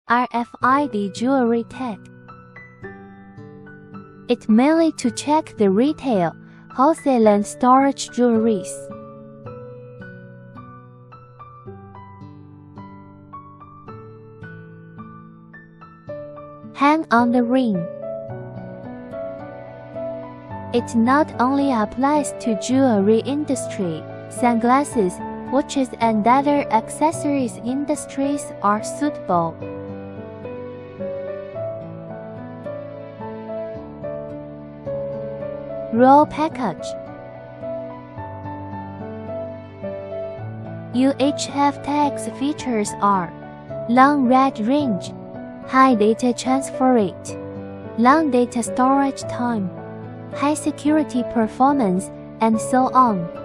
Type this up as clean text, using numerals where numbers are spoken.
RFID jewelry tag. It's mainly to check the retail, wholesale and storage jewelries. Hang on the ring. It not only applies to jewelry industry, sunglasses, watches and other accessories industries are suitable. Raw package. UHF tags features are long read range, high data transfer rate, long data storage time, high security performance, and so on.